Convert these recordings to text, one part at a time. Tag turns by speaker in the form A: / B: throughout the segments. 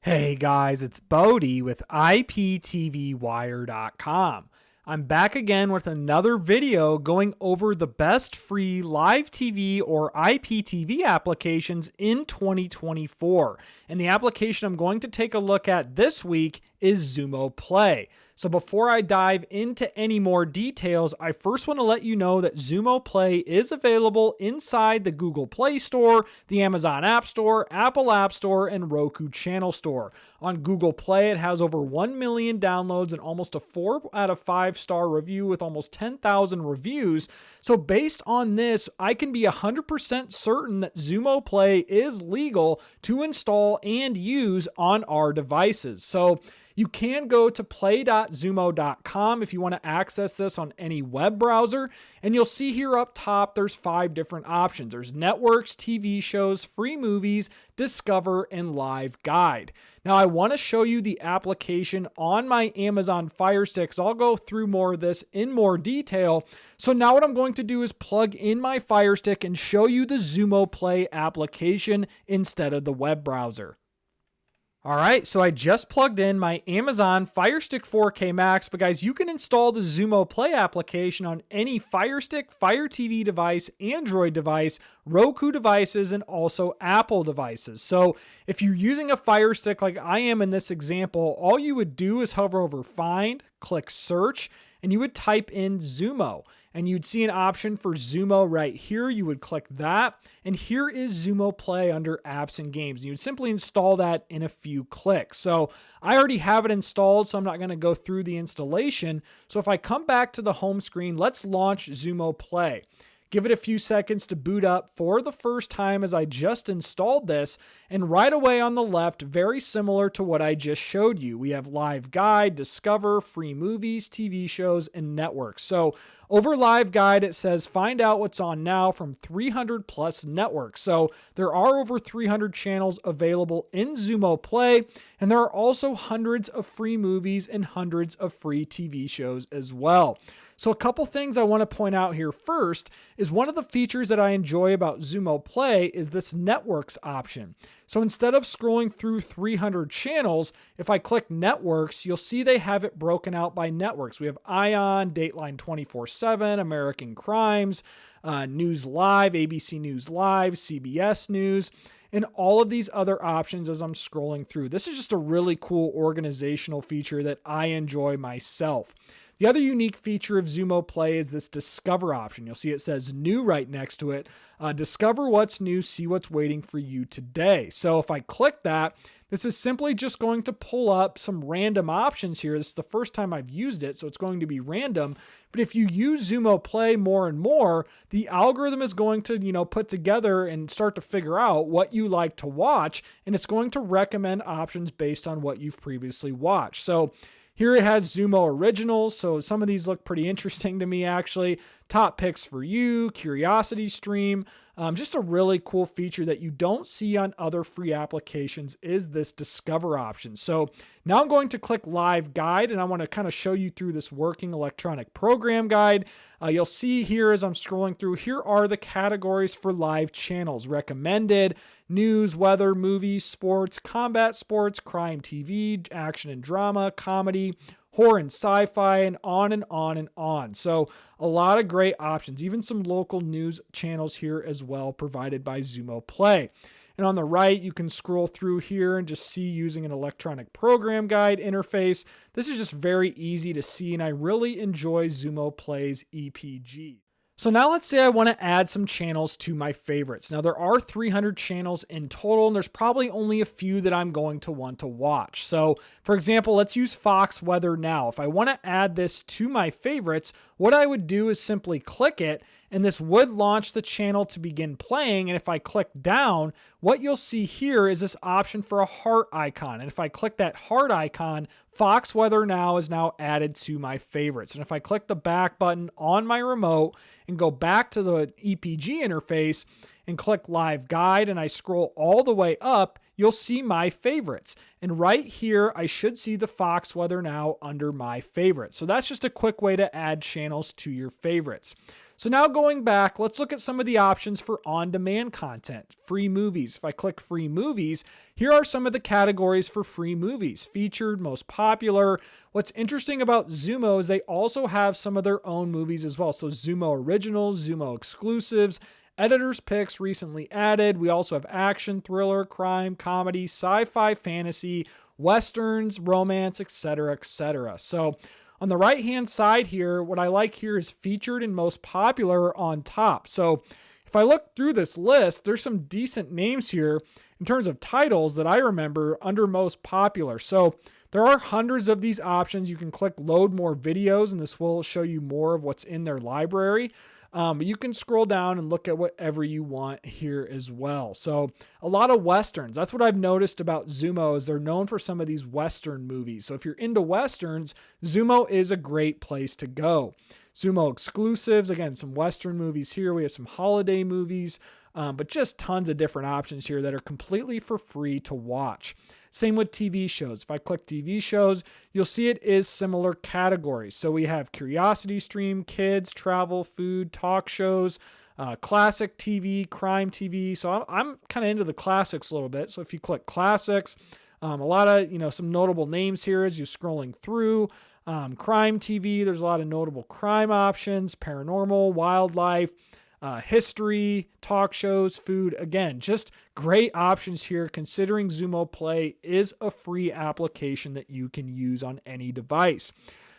A: Hey guys, it's Bodie with IPTVwire.com. I'm back again with another video going over the best free live TV or IPTV applications in 2024. And the application I'm going to take a look at this week is XUMO Play. So before I dive into any more details, I first want to let you know that XUMO Play is available inside the Google Play Store, the Amazon App Store, Apple App Store, and Roku Channel Store. On Google Play, it has over 1 million downloads and almost a 4 out of 5 star review with almost 10,000 reviews. So based on this, I can be 100% certain that XUMO Play is legal to install and use on our devices. So you can go to play.xumo.com if you want to access this on any web browser, and you'll see here up top there's 5 different options. There's networks, TV shows, free movies, discover, and live guide. Now I want to show you the application on my Amazon Firestick, so I'll go through more of this in more detail. So now what I'm going to do is plug in my Firestick and show you the XUMO Play application instead of the web browser. Alright, so I just plugged in my Amazon Firestick 4K Max, but guys, you can install the XUMO Play application on any Firestick, Fire TV device, Android device, Roku devices, and also Apple devices. So if you're using a Firestick like I am in this example, all you would do is hover over Find, click Search, and you would type in XUMO. And you'd see an option for XUMO right here. You would click that. And here is XUMO Play under Apps and Games. And you'd simply install that in a few clicks. So I already have it installed, so I'm not going to go through the installation. So if I come back to the home screen, let's launch XUMO Play. Give it a few seconds to boot up for the first time as I just installed this. And right away on the left, very similar to what I just showed you. We have Live Guide, Discover, Free Movies, TV shows, and Networks. So over Live Guide, it says find out what's on now from 300 plus networks. So there are over 300 channels available in XUMO Play. And there are also hundreds of free movies and hundreds of free TV shows as well. So a couple things I want to point out here first is one of the features that I enjoy about XUMO Play is this networks option. So instead of scrolling through 300 channels, if I click networks, you'll see they have it broken out by networks. We have ION, Dateline 24/7, American Crimes, News Live, ABC News Live, CBS News, and all of these other options as I'm scrolling through. This is just a really cool organizational feature that I enjoy myself. The other unique feature of XUMO Play is this Discover option. You'll see it says New right next to it. Discover what's new, see what's waiting for you today. So if I click that, this is simply just going to pull up some random options here. This is the first time I've used it, so it's going to be random. But if you use XUMO Play more and more, the algorithm is going to, put together and start to figure out what you like to watch, and it's going to recommend options based on what you've previously watched. So here it has XUMO Originals, so some of these look pretty interesting to me actually. Top Picks for You, Curiosity Stream. Just a really cool feature that you don't see on other free applications is this Discover option. So now I'm going to click Live Guide, and I want to kind of show you through this working electronic program guide. You'll see here as I'm scrolling through, here are the categories for live channels. Recommended, news, weather, movies, sports, combat sports, crime TV, action and drama, comedy, horror and sci-fi, and on and on and on. So a lot of great options, even some local news channels here as well provided by XUMO Play. And on the right, you can scroll through here and just see using an electronic program guide interface. This is just very easy to see, and I really enjoy XUMO Play's EPG. So now let's say I want to add some channels to my favorites. Now there are 300 channels in total, and there's probably only a few that I'm going to want to watch. So for example, let's use Fox Weather now. If I want to add this to my favorites, what I would do is simply click it, and this would launch the channel to begin playing. And if I click down, what you'll see here is this option for a heart icon. And if I click that heart icon, Fox Weather Now is now added to my favorites. And if I click the back button on my remote and go back to the EPG interface and click Live Guide, and I scroll all the way up, you'll see my favorites. And right here, I should see the Fox weather now under my favorites. So that's just a quick way to add channels to your favorites. So now going back, let's look at some of the options for on-demand content, free movies. If I click free movies, here are some of the categories for free movies: featured, most popular. What's interesting about XUMO is they also have some of their own movies as well. So XUMO originals, XUMO exclusives, editor's picks recently added. We also have action, thriller, crime, comedy, sci-fi, fantasy, westerns, romance, etc., etc. So on the right-hand side here, what I like here is featured and most popular on top. So if I look through this list, there's some decent names here in terms of titles that I remember under most popular. So there are hundreds of these options. You can click load more videos, and this will show you more of what's in their library. But you can scroll down and look at whatever you want here as well. So a lot of Westerns. That's what I've noticed about XUMO is they're known for some of these Western movies. So if you're into Westerns, XUMO is a great place to go. XUMO exclusives, again, some Western movies here. We have some holiday movies, but just tons of different options here that are completely for free to watch. Same with TV shows. If I click TV shows, you'll see it is similar categories. So we have Curiosity Stream, kids, travel, food, talk shows, classic TV, crime TV. So I'm kind of into the classics a little bit. So if you click classics, a lot of, some notable names here as you're scrolling through. Crime TV, there's a lot of notable crime options, paranormal, wildlife, history, talk shows, food. Again, just great options here considering XUMO Play is a free application that you can use on any device.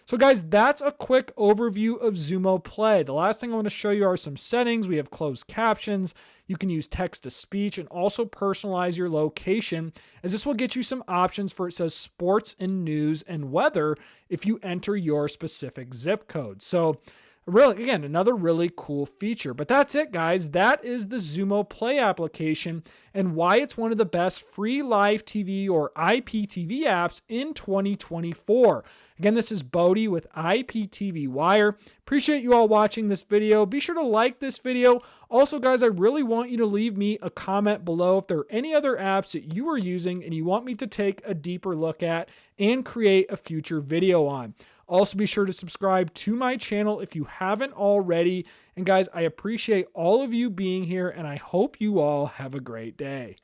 A: So guys, that's a quick overview of XUMO Play. The last thing I want to show you are some settings. We have closed captions. You can use text to speech and also personalize your location, as this will get you some options for, it says sports and news and weather if you enter your specific zip code. So really, again, another really cool feature. But that's it, guys. That is the XUMO Play application and why it's one of the best free live TV or IPTV apps in 2024. Again, this is Bodie with IPTV Wire. Appreciate you all watching this video. Be sure to like this video. Also, guys, I really want you to leave me a comment below if there are any other apps that you are using and you want me to take a deeper look at and create a future video on. Also, be sure to subscribe to my channel if you haven't already. And guys, I appreciate all of you being here, and I hope you all have a great day.